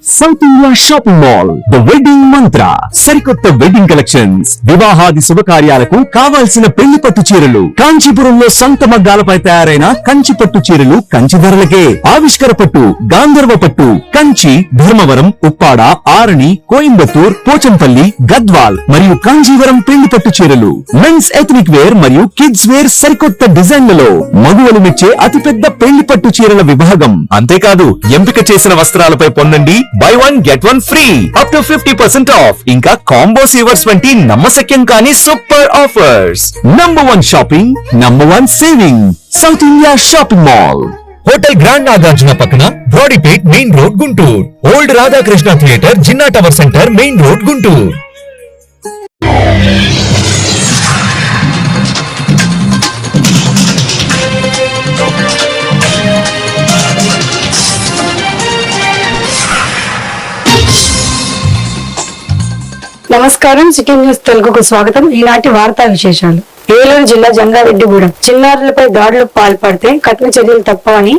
South India shopping mall the wedding మంత్ర సరికొత్త wedding collections, వివాహాది శుభకార్యాలకు కావాల్సిన పెళ్లి పట్టు చీరలు, కాంచీపురంలో సొంత మగ్గాలపై తయారైన కంచి పట్టు చీరలు కంచి ధరలకే. ఆవిష్కర పట్టు, గాంధర్వ పట్టు, కంచి, ధర్మవరం, ఉప్పాడ, ఆరణి, కోయంబత్తూర్, పోచంపల్లి, గద్వాల్ మరియు కాంజీవరం పెళ్లి పట్టు చీరలు, మెన్స్ ఎథనిక్ వేర్ మరియు కిడ్స్ వేర్ సరికొత్త డిజైన్లలో మగువలు మెచ్చే అతిపెద్ద పెళ్లి పట్టు చీరల విభాగం. అంతేకాదు ఎంపిక చేసిన వస్త్రాలపై పొందండి buy one get one free up to 50% off. ఇంకా కాంబో సీవర్స్ వంటి నమ్మశక్యం కాని super offers. Number 1 shopping, number 1 saving. South India shopping mall, hotel grand Nagarjuna పక్కన, Brodipet main road, Guntur. Old Radhakrishna theatre, Jinnah tower centre, main road, Guntur. నమస్కారం, సిటీ న్యూస్ తెలుగుకు స్వాగతం. ఈనాటి వార్తా విశేషాలు. ఏలూరు జిల్లా జంగారెడ్డిగూడెం చిన్నారులపై దాడులకు పాల్పడితే కఠిన చర్యలు తప్పవని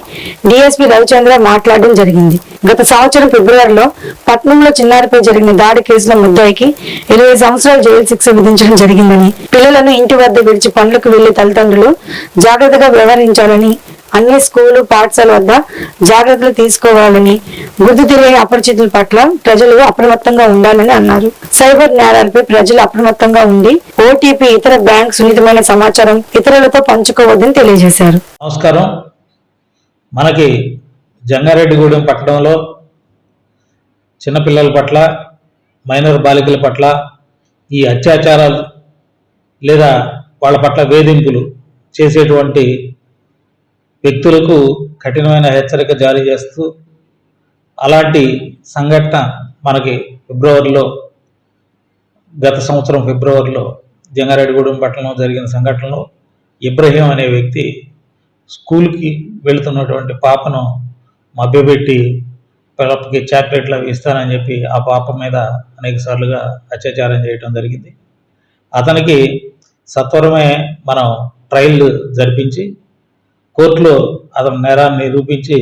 డీఎస్పీ రవిచంద్ర మాట్లాడడం జరిగింది. గత సంవత్సరం ఫిబ్రవరిలో పట్నంలో చిన్నారిపై జరిగిన దాడి కేసులో ముద్దాయికి 20 సంవత్సరాల జైలు శిక్ష విధించడం జరిగిందని, పిల్లలను ఇంటి వద్ద విడిచి పనులకు వెళ్లే తల్లిదండ్రులు జాగ్రత్తగా వ్యవహరించాలని, అన్ని స్కూలు, పాఠశాల వద్ద జాగ్రత్తలు తీసుకోవాలని, గుర్తు తెలియని అపరిచితుల పట్ల ప్రజలు అప్రమత్తంగా ఉండాలని అన్నారు. సైబర్ నేరాలపై ప్రజలు అప్రమత్తంగా ఉండి ఓటీపీ, ఇతర బ్యాంక్ సున్నితమైన సమాచారం ఇతరులతో పంచుకోవద్దని తెలియజేశారు. నమస్కారం. మనకి జంగారెడ్డిగూడెం పట్టణంలో చిన్నపిల్లల పట్ల, మైనర్ బాలికల పట్ల ఈ అత్యాచారాలు లేదా వాళ్ళ పట్ల వేధింపులు చేసేటువంటి వ్యక్తులకు కఠినమైన హెచ్చరిక జారీ చేస్తూ, అలాంటి సంఘటన మనకి గత సంవత్సరం ఫిబ్రవరిలో జంగారెడ్డిగూడెం పట్టణంలో జరిగిన సంఘటనలో ఇబ్రహీం అనే వ్యక్తి స్కూల్కి వెళుతున్నటువంటి పాపను మభ్యపెట్టి పిల్లకి చాక్లెట్లు అవి ఇస్తానని చెప్పి ఆ పాప మీద అనేక సార్లుగా అత్యాచారం చేయడం జరిగింది. అతనికి సత్వరమే మనం ట్రయల్ జరిపించి కోర్టులో అతని నేరాన్ని నిరూపించి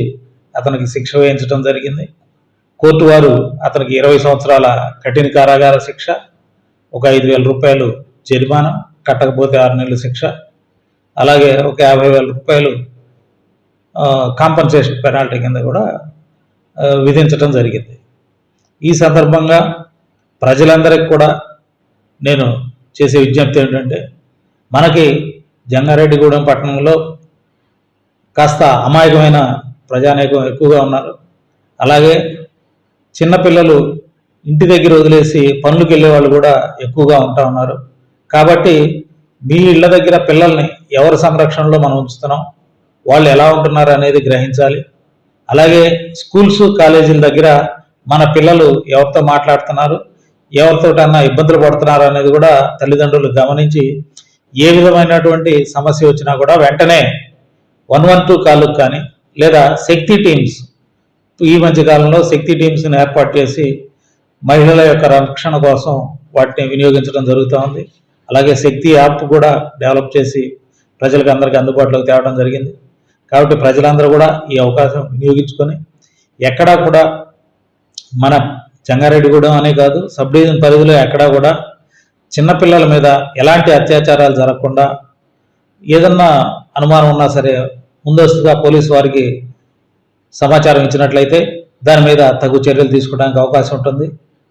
అతనికి శిక్ష వేయించడం జరిగింది. కోర్టు వారు అతనికి 20 సంవత్సరాల కఠిన కారాగార శిక్ష, ఒక 5,000 రూపాయలు జరిమానా, కట్టకపోతే 6 నెలల శిక్ష, అలాగే ఒక 50,000 రూపాయలు కాంపన్సేషన్ పెనాల్టీ కింద కూడా విధించడం జరిగింది. ఈ సందర్భంగా ప్రజలందరికీ కూడా నేను చేసే విజ్ఞప్తి ఏంటంటే, మనకి జంగారెడ్డిగూడెం పట్టణంలో కాస్త అమాయకమైన ప్రజానీకం ఎక్కువగా ఉన్నారు. అలాగే చిన్నపిల్లలు ఇంటి దగ్గర వదిలేసి పనులకు వెళ్ళే వాళ్ళు కూడా ఎక్కువగా ఉంటా ఉన్నారు. కాబట్టి మీ ఇళ్ళ దగ్గర పిల్లల్ని ఎవరి సంరక్షణలో మనం ఉంచుతున్నాం, వాళ్ళు ఎలా ఉంటున్నారు అనేది గ్రహించాలి. అలాగే స్కూల్స్, కాలేజీల దగ్గర మన పిల్లలు ఎవరితో మాట్లాడుతున్నారు, ఎవరితోటన్నా ఇబ్బందులు పడుతున్నారు అనేది కూడా తల్లిదండ్రులు గమనించి, ఏ విధమైనటువంటి సమస్య వచ్చినా కూడా వెంటనే 112 కాళ్ళకు కానీ లేదా శక్తి టీమ్స్, ఈ మధ్య కాలంలో శక్తి టీమ్స్ని ఏర్పాటు చేసి మహిళల యొక్క రక్షణ కోసం వాటిని వినియోగించడం జరుగుతూ ఉంది. అలాగే శక్తి యాప్ కూడా డెవలప్ చేసి ప్రజలకు అందరికీ అందుబాటులోకి తేవడం జరిగింది. కాబట్టి ప్రజలందరూ కూడా ఈ అవకాశం వినియోగించుకొని ఎక్కడా కూడా మన జంగారెడ్డిగూడెం అనే కాదు, సబ్ డివిజన్ పరిధిలో ఎక్కడా కూడా చిన్నపిల్లల మీద ఎలాంటి అత్యాచారాలు జరగకుండా, ఏదన్నా అనుమానం ఉన్నా సరే ముందస్తుగా పోలీసు వారికి సమాచారం ఇచ్చినట్లయితే దాని మీద తగు చర్యలు తీసుకోవడానికి అవకాశం ఉంటుంది.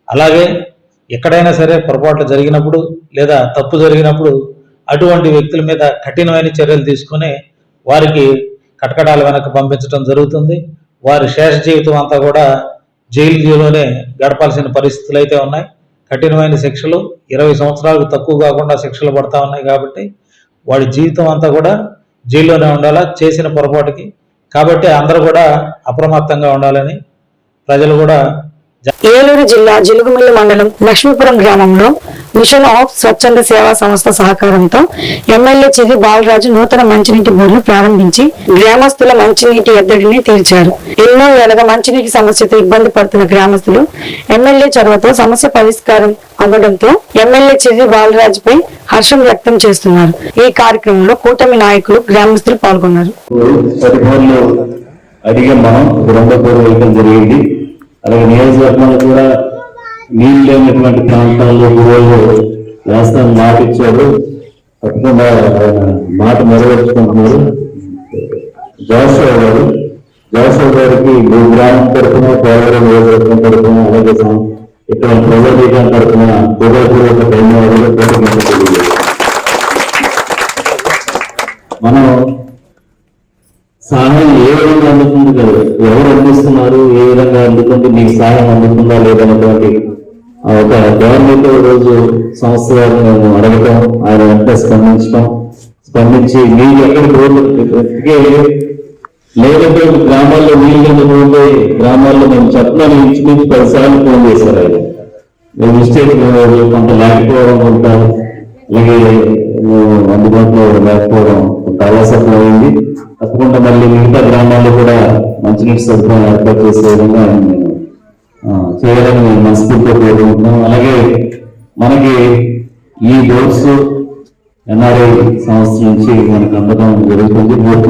అలాగే ఎక్కడైనా సరే పొరపాట్లు జరిగినప్పుడు లేదా తప్పు జరిగినప్పుడు అటువంటి వ్యక్తుల మీద కఠినమైన చర్యలు తీసుకుని వారికి కటకటాల వెనక్కి పంపించడం జరుగుతుంది. వారి శేష జీవితం అంతా కూడా జైలులోనే గడపాల్సిన పరిస్థితులు అయితే ఉన్నాయి. కఠినమైన శిక్షలు, 20 సంవత్సరాలకు తక్కువ కాకుండా శిక్షలు పడతా ఉన్నాయి. కాబట్టి వాడి జీవితం అంతా కూడా జైల్లోనే ఉండాలా చేసిన పొరపాటుకి. కాబట్టి అందరూ కూడా అప్రమత్తంగా ఉండాలని ప్రజలు కూడా. ఏలూరు జిల్లా జిలుగుమిల్లి మండలం లక్ష్మీపురం గ్రామంలో మిషన్ ఆఫ్ స్వచ్ఛంద సేవా సంస్థ సహకారంతో ఎమ్మెల్యే చిది బాలరాజు నూతన మంచినీటి బోర్డును ప్రారంభించి గ్రామస్తుల మంచినీటి ఎద్దడిని తీర్చారు. ఎన్నో ఏళ్లుగా మంచినీటి సమస్యతో ఇబ్బంది పడుతున్న గ్రామస్తులు ఎమ్మెల్యే చొరవతో సమస్య పరిష్కారం అవ్వడంతో ఎమ్మెల్యే చిది బాలరాజుపై హర్షం వ్యక్తం చేస్తున్నారు. ఈ కార్యక్రమంలో కూటమి నాయకులు, గ్రామస్తులు పాల్గొన్నారు. అలాగే నియోజకవర్గంలో కూడా నీళ్ళు లేనటువంటి ప్రాంతాల్లో ఊళ్ళో వేస్తాను మాట ఇచ్చాడు. తప్పకుండా ఆయన మాట నెరవేర్చుకుంటున్నారు. జోషువా గారికి మీ గ్రామం తరఫున, పోలవరం నియోజకవర్గం తరఫున, అలాగే ఇక్కడ ప్రజానీకం తరఫున హృదయపూర్వక ధన్యవాదాలు. మనం సహాయం ఏ విధంగా అందుతుంది కదా, ఎవరు అందిస్తున్నారు, ఏ విధంగా అందుతుంది, మీకు సహాయం అందుతుందా లేదనేటువంటి ఒక గవర్నమెంట్ రోజు సంస్థ వారిని మేము అడగటం, ఆయన వెంటనే స్పందించి మీకు ఎక్కడికి రోడ్లు లేదంటే గ్రామాల్లో నీళ్ళు పోతే గ్రామాల్లో మేము చెప్పిన ఇంచుమించు 10 సార్లు ఫోన్ చేశారు. ఆయన మేము మిస్టేక్ కొంత లేకపోవడం, కొంత అలాగే అందుబాటులో లేకపోవడం కొంత అలసత్వం అయింది. తప్పకుండా మళ్ళీ మిగతా గ్రామాల్లో కూడా మంచినీటి సదుపాయం ఏర్పాటు చేసే విధంగా చేయాలని మేము మనస్ఫూర్తిగా కోరుకుంటున్నాం. అలాగే మనకి ఈ బోర్డ్స్ ఎన్ఆర్ఐ సంస్థ నుంచి మనకు అందడం జరుగుతుంది. బోర్డ్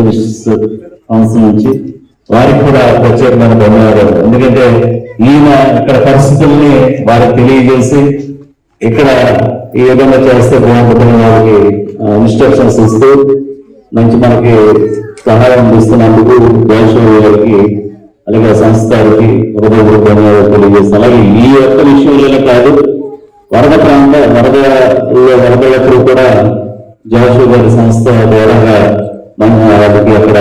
సంస్థ నుంచి వారికి కూడా ప్రత్యేకమైన ధన్యవాదాలు. ఎందుకంటే ఈయన ఇక్కడ పరిస్థితుల్ని వారికి తెలియజేసి ఇక్కడ ఈ విధంగా చేస్తే బాగుంటుందని వాళ్ళకి ఇన్స్ట్రక్షన్స్ ఇస్తూ మంచి మనకి సహాయం అందిస్తున్నందుకు దేశం గారికి అలాగే సంస్థ వారికి హృదయపూర్వక ధన్యవాదాలు తెలియజేస్తాం. అలాగే ఈ యొక్క విషయంలోనే కాదు, వరదలప్పుడు కూడా జోషువా గారి సంస్థ ద్వారా వాళ్ళకి అక్కడ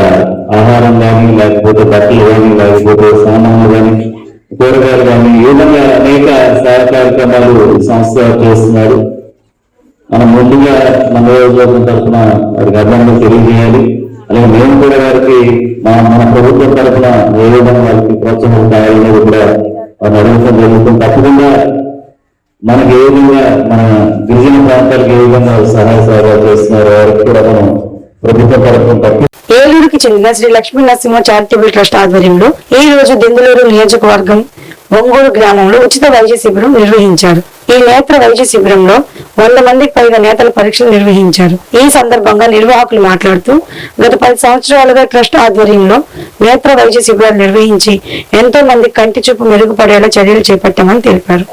ఆహారం కానీ, లేకపోతే బట్టలు కానీ, లేకపోతే సామాన్లు కానీ, కూరగాయలు కానీ, ఈ విధంగా అనేక సహాయ కార్యక్రమాలు సంస్థ చేస్తున్నారు. మనం ముందుగా మన నియోజకవర్గం తరఫున వారికి అభినందనలు తెలియజేయాలి. అలాగే మేము కూడా వారికి మన ప్రభుత్వం తరఫున ఏ విధంగా వారికి ప్రోత్సాహం కావాలనేది కూడా వారిని అడగడం జరుగుతుంది. తప్పకుండా మనకి ఏ విధంగా మన గిరిజన ప్రాంతాలకు ఏ విధంగా సహాయ సహకారాలు చేస్తున్నారో వారికి కూడా మనం ప్రభుత్వం తరఫున ఏలూరుకి చెందిన శ్రీ లక్ష్మీ నరసింహ చారిటబుల్ ట్రస్ట్ ఆధ్వర్యంలో ఈ రోజు దెందులూరు నియోజకవర్గం ఒంగోలు గ్రామంలో ఉచిత వైద్య శిబిరం నిర్వహించారు. ఈ నేత్ర వైద్య శిబిరంలో 100 మందికి పైగా నేతల పరీక్షలు నిర్వహించారు. ఈ సందర్భంగా నిర్వాహకులు మాట్లాడుతూ గత 10 సంవత్సరాలుగా ట్రస్ట్ ఆధ్వర్యంలో నేత్ర వైద్య శిబిరాలు నిర్వహించి ఎంతో మంది కంటి చూపు మెరుగుపడేలా చర్యలు చేపట్టామని తెలిపారు.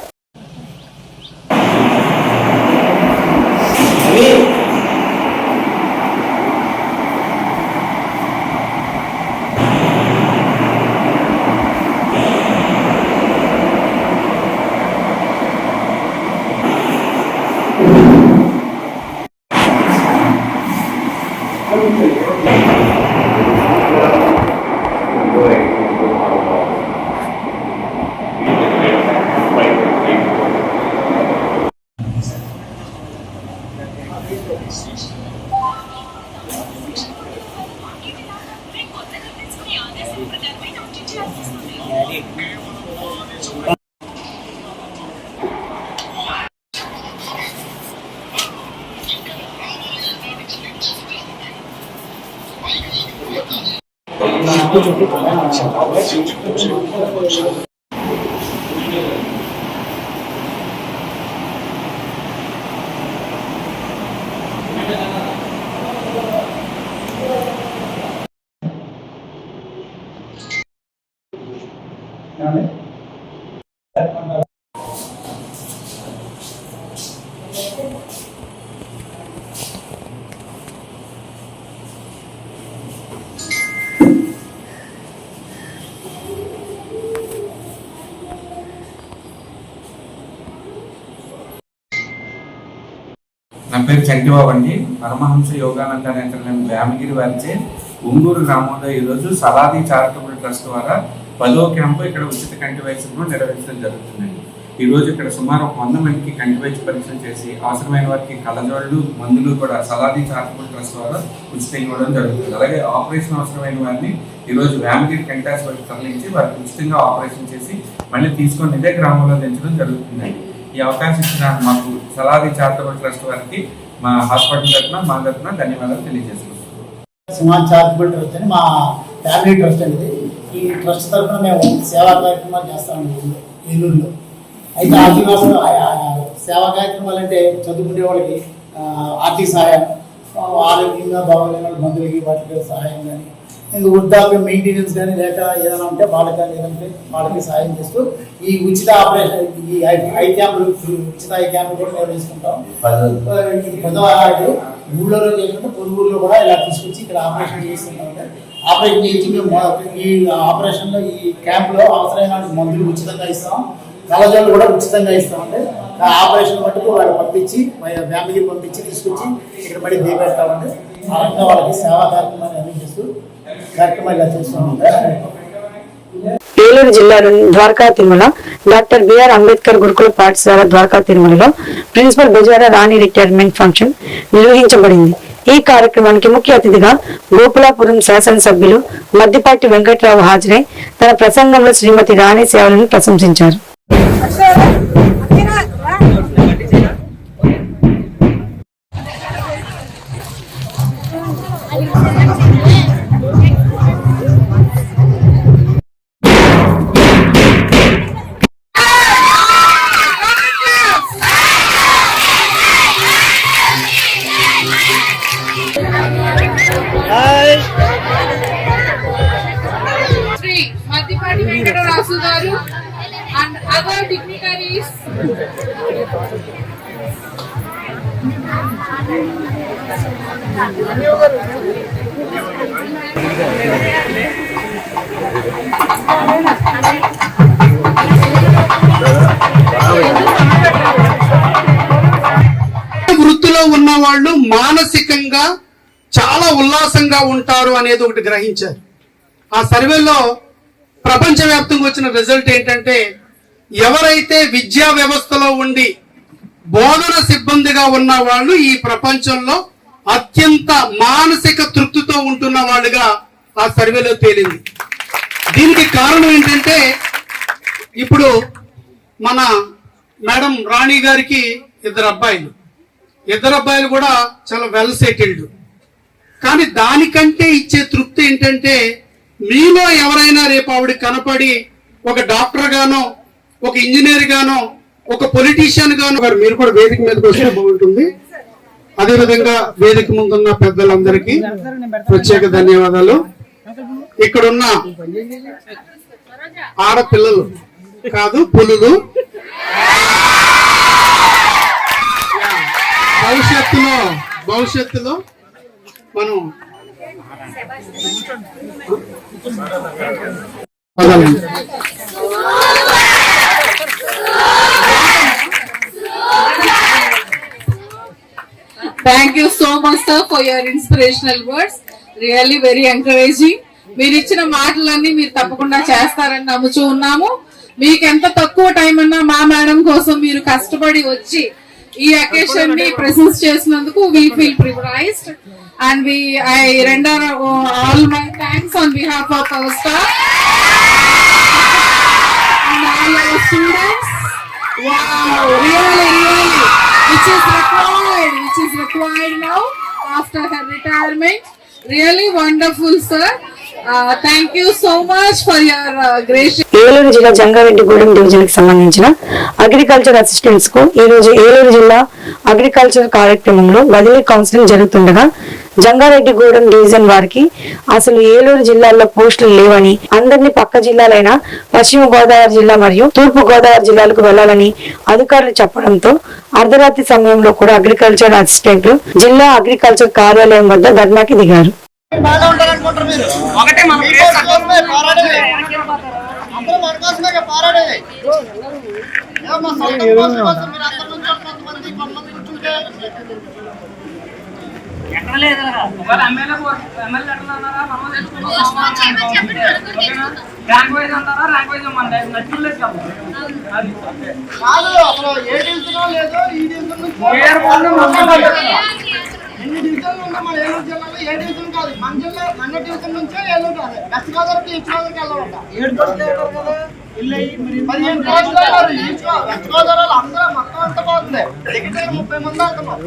నా పేరు చంటిబాబు అండి. పరమహంస యోగానంద నేత్రాలయం వేమగిరి వారిచే ఒంగూరు గ్రామంలో ఈరోజు సలాది చారిటబుల్ ట్రస్ట్ ద్వారా 10వ క్యాంపు ఇక్కడ ఉచిత కంటి వైద్యం నిర్వహించడం జరుగుతుందండి. ఈరోజు ఇక్కడ సుమారు 100 మందికి కంటి వైద్య పరీక్షలు చేసి అవసరమైన వారికి కళ్ళజోళ్ళు, మందులు కూడా సలాది చారిటబుల్ ట్రస్ట్ ద్వారా ఉచితంగా ఇవ్వడం జరుగుతుంది. అలాగే ఆపరేషన్ అవసరమైన వారిని ఈరోజు వేమగిరి కంటి హాస్పిటల్ తరలించి వారికి ఉచితంగా ఆపరేషన్ చేసి మళ్ళీ తీసుకొని ఇదే గ్రామంలో దించడం జరుగుతుందండి. ఈ అవకాశం ఇచ్చిన మాకు సలాది చారిటబుల్ ట్రస్ట్ వారికి మా హాస్పిటల్ తరఫున మా తరఫున ధన్యవాదాలు తెలియజేస్తున్నాం. సింహాన్ చారిటబుల్ ట్రస్ట్ అని మా ఫ్యామిలీ ట్రస్ట్ అండి. ఈ ట్రస్ట్ తరఫున మేము సేవా కార్యక్రమాలు చేస్తామండి ఏలూరులో. అయితే ఆర్థిక సేవా కార్యక్రమాలు అంటే చదువుకునే వాళ్ళకి ఆర్థిక సహాయం, ఆరోగ్యంగా బాగోలేని మందులకి వాటికి సహాయం కానీ, ఇంకా వృద్ధాప్యం మెయింటెనెన్స్ కానీ లేక ఏదైనా ఉంటే వాళ్ళకి కానీ ఏదంటే వాళ్ళకి సాయం చేస్తూ ఈ ఉచిత ఆపరేషన్ ఈ ఐ క్యాంపులు ఉచిత ఐ క్యాంపులు కూడా నిర్వహిస్తుంటాం. ఇది 10వ వార్డు ఊళ్ళో చేయకుండా పొరుగుల్లో కూడా ఇలా తీసుకొచ్చి ఇక్కడ ఆపరేషన్ చేస్తుంటాం. ఆపరేషన్ చేసి మేము ఈ ఆపరేషన్లో ఈ క్యాంపులో అవసరమైన మందులు ఉచితంగా ఇస్తాం, కలజోళ్ళు కూడా ఉచితంగా ఇస్తామండి. ఆ ఆపరేషన్ మట్టుకు వాళ్ళు పంపించి ఫ్యామిలీ పంపించి తీసుకొచ్చి ఇక్కడ మళ్ళీ దిగబెడతామండి. ఆ రకంగా వాళ్ళకి సేవా కార్యక్రమాన్ని అందించేస్తూ కార్యక్రమాలు ఇలా చేస్తున్నామండి. ఏలూరు జిల్లాలోని ద్వారకా తిరుమల డాక్టర్ బిఆర్ అంబేద్కర్ గురుకుల పాఠశాల ద్వారకా తిరుమలలో ప్రిన్సిపల్ బెజారా రాణి రిటైర్మెంట్ ఫంక్షన్ నిర్వహించబడింది. ఈ కార్యక్రమానికి ముఖ్య అతిథిగా గోపులాపురం శాసనసభ్యులు మద్దిపాటి వెంకట్రావు హాజరై తన ప్రసంగంలో శ్రీమతి రాణి సేవలను ప్రశంసించారు. Sri Madhipati Venkatarasu garu and other dignitaries. వృత్తిలో ఉన్న వాళ్ళు మానసికంగా చాలా ఉల్లాసంగా ఉంటారు అనేది ఒకటి గ్రహించారు. ఆ సర్వేలో ప్రపంచవ్యాప్తంగా వచ్చిన రిజల్ట్ ఏంటంటే ఎవరైతే విద్యా వ్యవస్థలో ఉండి బోధన సిబ్బందిగా ఉన్న వాళ్ళు ఈ ప్రపంచంలో అత్యంత మానసిక తృప్తితో ఉంటున్న వాళ్ళుగా ఆ సర్వేలో తేలింది. దీనికి కారణం ఏంటంటే ఇప్పుడు మన మేడం రాణి గారికి ఇద్దరు అబ్బాయిలు కూడా చాలా వెల్ సెటిల్డ్. కానీ దానికంటే ఇచ్చే తృప్తి ఏంటంటే మీలో ఎవరైనా రేపు ఆవిడ కనపడి ఒక డాక్టర్ గానో ఒక ఇంజనీర్ గానో ఒక పొలిటీషియన్ గానో మీరు కూడా వేదిక మీదకి వస్తే బాగుంటుంది. అదేవిధంగా వేదిక ముందున్న పెద్దలందరికీ ప్రత్యేక ధన్యవాదాలు. ఇక్కడున్న ఆడపిల్లలు కాదు పులులు భవిష్యత్తులో మనం Thank you so much, sir, for your inspirational words. Really very encouraging. మీరు ఇచ్చిన మాటలన్నీ మీరు తప్పకుండా చేస్తారని నమ్ముచూ ఉన్నాము. మీకు ఎంత తక్కువ టైం అన్నా మా మేడం కోసం మీరు కష్టపడి వచ్చి ఈ అకేషన్ ని ప్రెజెన్స్ చేసినందుకు we feel privileged and I render all my thanks on behalf of our staff and all our students. Wow, really which is required now after her retirement. Really wonderful, sir. Thank you so much for your gracious. Eluru జిల్లా Jangareddygudem division కి సంబంధించిన agriculture assistants కు ఈ రోజు ఏలూరు జిల్లా agriculture కార్యక్రమంలో బదిలీ counselling జరుగుతుండగా జంగారెడ్డిగూడెం డివిజన్ వారికి అసలు ఏలూరు జిల్లాల్లో పోస్టులు లేవని అందరినీ పక్క జిల్లాలైన పశ్చిమ గోదావరి జిల్లా మరియు తూర్పు గోదావరి జిల్లాలకు వెళ్లాలని అధికారులు చెప్పడంతో అర్ధరాత్రి సమయంలో కూడా అగ్రికల్చర్ అసిస్టెంట్లు జిల్లా అగ్రికల్చర్ కార్యాలయం వద్ద ధర్నాకి దిగారు. ఎన్ని డివిజన్లు ఉన్నా మన ఏలూరు జిల్లాలో ఏ డివిజన్ కాదు, మన జిల్లా మన డివిజన్ నుంచే ఏలూరు కాదు. వెస్ట్ గోదావరికి ఈస్ట్ గోదావరికి వెళ్ళాలంట. 7 పోస్టులు అయ్యారు కదా, 15 పోస్టులు అయ్యారు. వెస్ట్ గోదావరిలో అందరూ మొత్తం అంతా పోతుంది. టికెట్ 30 మంది అవుతున్నారు.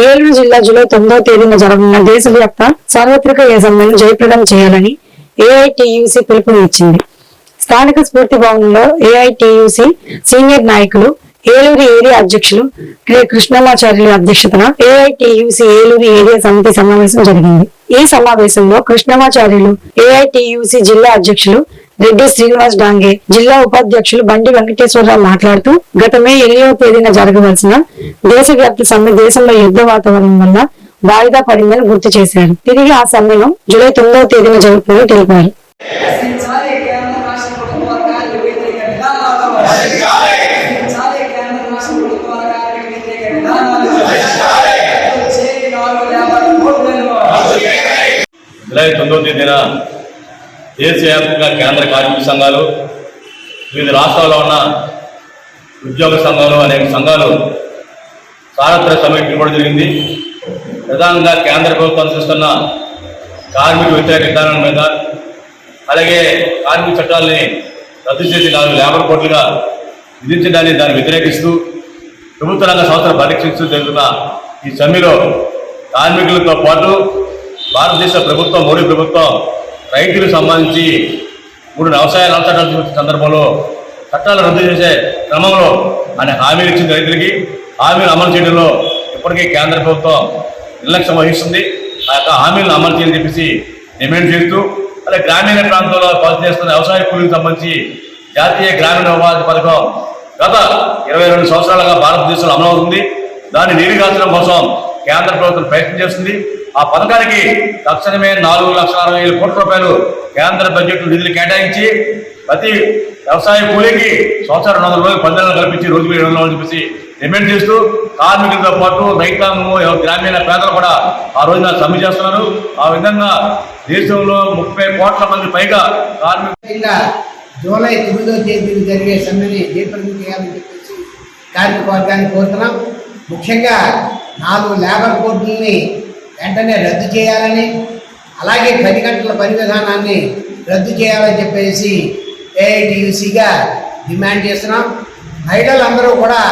ఏలూరు జిల్లా జూలై 9వ తేదీన జరగనున్న దేశవ్యాప్త సార్వత్రిక సమ్మెను జయప్రదం చేయాలని ఏఐటియుసి పిలుపునిచ్చింది. స్థానిక స్ఫూర్తి భవనంలో ఏఐటియుసి సీనియర్ నాయకులు, ఏలూరు ఏరియా అధ్యక్షులు కె కృష్ణమాచార్యుల అధ్యక్షతన ఏఐటియుసి ఏలూరు ఏరియా సమితి సమావేశం జరిగింది. ఈ సమావేశంలో కృష్ణమాచార్యులు, ఏఐటియుసి జిల్లా అధ్యక్షులు రెడ్డి శ్రీనివాస్ డాంగే, జిల్లా ఉపాధ్యక్షులు బండి వెంకటేశ్వరరావు మాట్లాడుతూ గత మే 8వ తేదీన జరగవలసిన దేశవ్యాప్త సమ్మె దేశంలో యుద్ధ వాతావరణం వల్ల వాయిదా పడిందని గుర్తు చేశారు. తిరిగి ఆ సమ్మెను జూలై 9వ తేదీన జరుగుతుందని తెలిపారు. జూలై 9వ తేదీన దేశవ్యాప్తంగా కేంద్ర కార్మిక సంఘాలు, వివిధ రాష్ట్రాల్లో ఉన్న ఉద్యోగ సంఘాలు, అనేక సంఘాలు సార్వత్రిక సమ్మె పిలువడం జరిగింది. ప్రధానంగా కేంద్ర ప్రభుత్వం అనుసరిస్తున్న కార్మిక వ్యతిరేక విధానాల మీద, అలాగే కార్మిక చట్టాలని రద్దు చేసి 4 లేబర్ కోడ్లుగా విధించడాన్ని దాన్ని వ్యతిరేకిస్తూ ప్రభుత్వ రంగ సంస్థలు పరీక్షిస్తూ జరుగుతున్న ఈ సమ్మెలో కార్మికులతో పాటు భారతదేశ ప్రభుత్వం, మోడీ ప్రభుత్వం రైతులకు సంబంధించి 3 వ్యవసాయ చట్టాలు సందర్భంలో చట్టాలు రద్దు చేసే క్రమంలో ఆయన హామీలు ఇచ్చిన రైతులకి హామీలు అమలు చేయడంలో ఇప్పటికీ కేంద్ర ప్రభుత్వం నిర్లక్ష్యం వహిస్తుంది. ఆ యొక్క హామీలను అమలు చేయాలని చెప్పేసి డిమాండ్ చేస్తూ, అలాగే గ్రామీణ ప్రాంతంలో పనిచేస్తున్న వ్యవసాయ కూలీలకు సంబంధించి జాతీయ గ్రామీణ ఉపాధి పథకం గత 22 సంవత్సరాలుగా భారతదేశంలో అమలు అవుతుంది. దాన్ని నీరుగార్చడం కోసం కేంద్ర ప్రభుత్వం ప్రయత్నం చేస్తుంది. ఆ పథకానికి తక్షణమే 4,60,000 కోట్ల రూపాయలు కేంద్ర బడ్జెట్ నిధులు కేటాయించి ప్రతి వ్యవసాయ కూలీకి సంవత్సరం 200 రోజులు 10 నెలలు కల్పించి రోజుకు 700 చెప్పేసి డిమాండ్ చేస్తూ కార్మికులతో పాటు రైతాంగము, గ్రామీణ పేదలు కూడా ఆ రోజున సమ్మె చేస్తున్నారు. ఆ విధంగా దేశంలో 30 కోట్ల మంది పైగా కార్మికులు జూలై 9వ తేదీన జరిగే సమ్మెని జయప్రదం చేయాలని చెప్పేసి కార్మిక వర్గాన్ని కోరుతున్నాం. ముఖ్యంగా 4 లేబర్ కోడ్లని వెంటనే రద్దు చేయాలని, అలాగే 10 గంటల పని విధానాన్ని రద్దు చేయాలని చెప్పేసి ఏఐటియుసిగా డిమాండ్ చేస్తున్నాం. మహిళలందరూ కూడా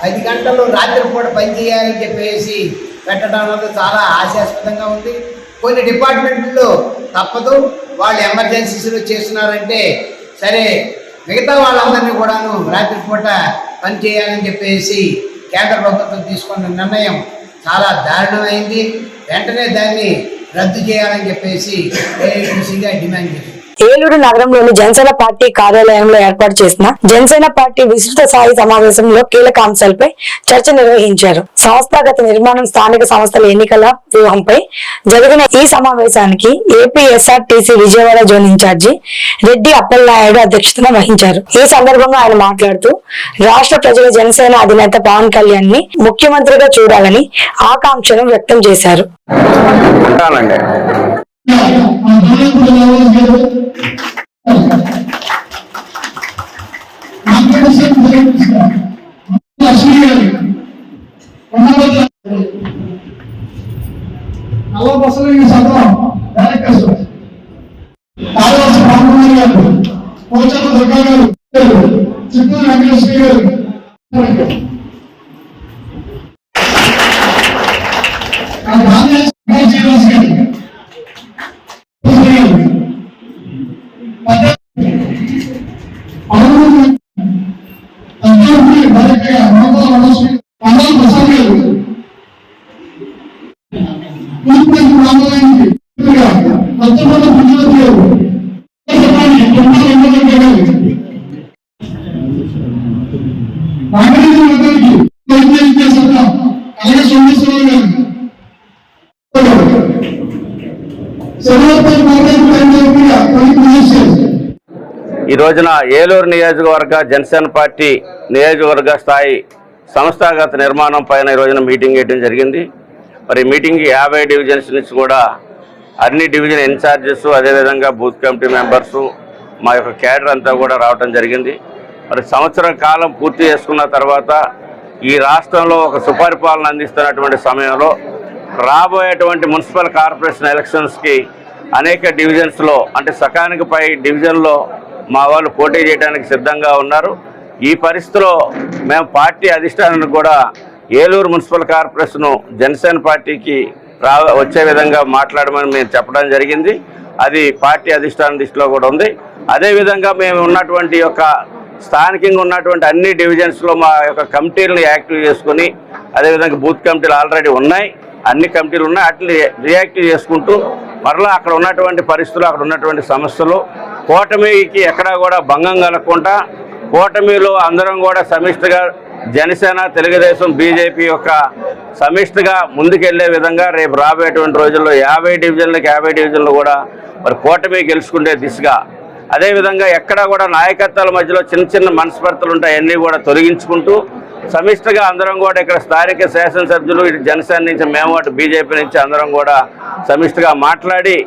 10 గంటలు రాత్రిపూట పని చేయాలని చెప్పేసి పెట్టడం అనేది చాలా హాస్యాస్పదంగా ఉంది. కొన్ని డిపార్ట్మెంట్లో తప్పదు, వాళ్ళు ఎమర్జెన్సీస్లో చేస్తున్నారంటే సరే, మిగతా వాళ్ళందరినీ కూడాను రాత్రిపూట పని చేయాలని చెప్పేసి కేంద్ర ప్రభుత్వం తీసుకున్న నిర్ణయం చాలా దారుణమైంది. వెంటనే దాన్ని రద్దు చేయాలని చెప్పేసి ఏఐటియుసిగా డిమాండ్ చేసింది. ఏలూరు నగరంలోని జనసేన పార్టీ కార్యాలయంలో ఏర్పాటు చేసిన జనసేన పార్టీ విస్తృత స్థాయి సమావేశంలో కీలక అంశాలపై చర్చ నిర్వహించారు. సంస్థాగత నిర్మాణం, స్థానిక సంస్థల ఎన్నికల వ్యూహంపై జరిగిన ఈ సమావేశానికి ఏపీఎస్ఆర్టీసీ విజయవాడ జోన్ ఇన్ఛార్జి రెడ్డి అప్పలనాయుడు అధ్యక్షతన వహించారు. ఈ సందర్భంగా ఆయన మాట్లాడుతూ రాష్ట్ర ప్రజల జనసేన అధినేత పవన్ కళ్యాణ్ ని ముఖ్యమంత్రిగా చూడాలని ఆకాంక్షను వ్యక్తం చేశారు. చిత్తూరు వెంకటేశ్వర గారు, ఈ రోజున ఏలూరు నియోజకవర్గ జనసేన పార్టీ నియోజకవర్గ స్థాయి సంస్థాగత నిర్మాణం పైన ఈ రోజున మీటింగ్ వేయడం జరిగింది. మరి మీటింగ్కి 50 డివిజన్స్ నుంచి కూడా అన్ని డివిజన్ ఇన్ఛార్జెస్, అదేవిధంగా బూత్ కమిటీ మెంబర్సు, మా యొక్క క్యాడర్ అంతా కూడా రావడం జరిగింది. మరి సంవత్సరం కాలం పూర్తి చేసుకున్న తర్వాత ఈ రాష్ట్రంలో ఒక సుపరిపాలన అందిస్తున్నటువంటి సమయంలో రాబోయేటువంటి మున్సిపల్ కార్పొరేషన్ ఎలక్షన్స్కి అనేక డివిజన్స్లో అంటే సకానికి పై డివిజన్లో మా వాళ్ళు పోటీ చేయడానికి సిద్ధంగా ఉన్నారు. ఈ పరిస్థితిలో మేము పార్టీ అధిష్టానాన్ని కూడా ఏలూరు మున్సిపల్ కార్పొరేషను జనసేన పార్టీకి వచ్చే విధంగా మాట్లాడమని మేము చెప్పడం జరిగింది. అది పార్టీ అధిష్టానం దృష్టిలో కూడా ఉంది. అదేవిధంగా మేము ఉన్నటువంటి యొక్క స్థానికంగా ఉన్నటువంటి అన్ని డివిజన్స్లో మా యొక్క కమిటీలను యాక్టివ్ చేసుకుని, అదేవిధంగా బూత్ కమిటీలు ఆల్రెడీ ఉన్నాయి, అన్ని కమిటీలు ఉన్నాయి, వాటిని రియాక్టివ్ చేసుకుంటూ మరలా అక్కడ ఉన్నటువంటి పరిస్థితులు, అక్కడ ఉన్నటువంటి సమస్యలు కూటమికి ఎక్కడా కూడా భంగం కలగకుండా కూటమిలో అందరం కూడా సమిష్టిగా జనసేన, తెలుగుదేశం, బీజేపీ యొక్క సమిష్టిగా ముందుకెళ్లే విధంగా రేపు రాబోయేటువంటి రోజుల్లో 50 డివిజన్లకు 50 డివిజన్లు కూడా మరి కూటమి గెలుచుకునే దిశగా, అదేవిధంగా ఎక్కడా కూడా నాయకత్వాల మధ్యలో చిన్న చిన్న మనస్పర్ధలు ఉంటాయి, అన్నీ కూడా తొలగించుకుంటూ సమిష్టిగా అందరం కూడా ఇక్కడ స్థానిక శాసనసభ్యులు ఇటు జనసేన నుంచి మేము అటు బీజేపీ నుంచి అందరం కూడా సమిష్టిగా మాట్లాడి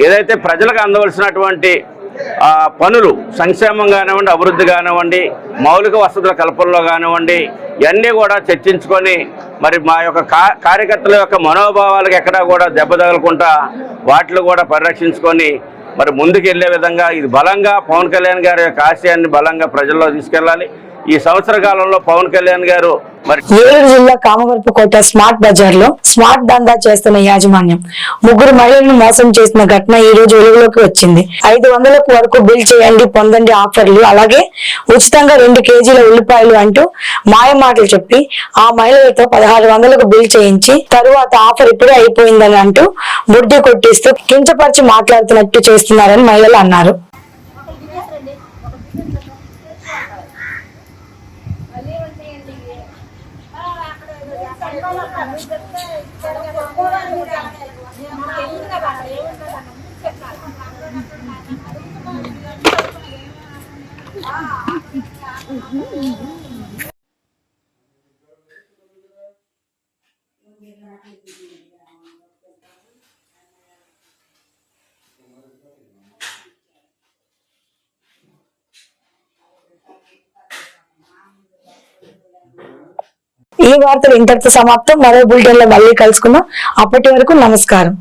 ఏదైతే ప్రజలకు అందవలసినటువంటి పనులు సంక్షేమం కానివ్వండి, అభివృద్ధి కానివ్వండి, మౌలిక వసతుల కల్పనలో కానివ్వండి, ఇవన్నీ కూడా చర్చించుకొని మరి మా యొక్క కార్యకర్తల యొక్క మనోభావాలకు ఎక్కడా కూడా దెబ్బ తగలకుండా వాటిని కూడా పరిరక్షించుకొని మరి ముందుకు వెళ్ళే విధంగా ఇది బలంగా పవన్ కళ్యాణ్ గారి యొక్క ఆశయాన్ని బలంగా ప్రజల్లో తీసుకెళ్ళాలి. ఈ సంవత్సర కాలంలో పవన్ కళ్యాణ్ గారు మరి ఏలూరు జిల్లా కామవరపుకోట స్మార్ట్ బజార్ లో స్మార్ట్ దందా చేస్తున్న యాజమాన్యం 3 మహిళలను మోసం చేసిన ఘటన ఈ రోజు వెలుగులోకి వచ్చింది. 500 వరకు బిల్ చేయండి, పొందండి ఆఫర్లు, అలాగే ఉచితంగా 2 కేజీల ఉల్లిపాయలు అంటూ మాయ మాటలు చెప్పి ఆ మహిళలతో 1600కు బిల్ చేయించి తరువాత ఆఫర్ ఇప్పుడే అయిపోయిందని అంటూ బుడ్డి కొట్టిస్తూ కించపరిచి మాట్లాడుతున్నట్టు చేస్తున్నారని మహిళలు అన్నారు. ఈ వార్తలు ఇంతటితో సమాప్తం. మరో బులెటిన్ లో మళ్ళీ కలుసుకుందాం. అప్పటి వరకు నమస్కారం.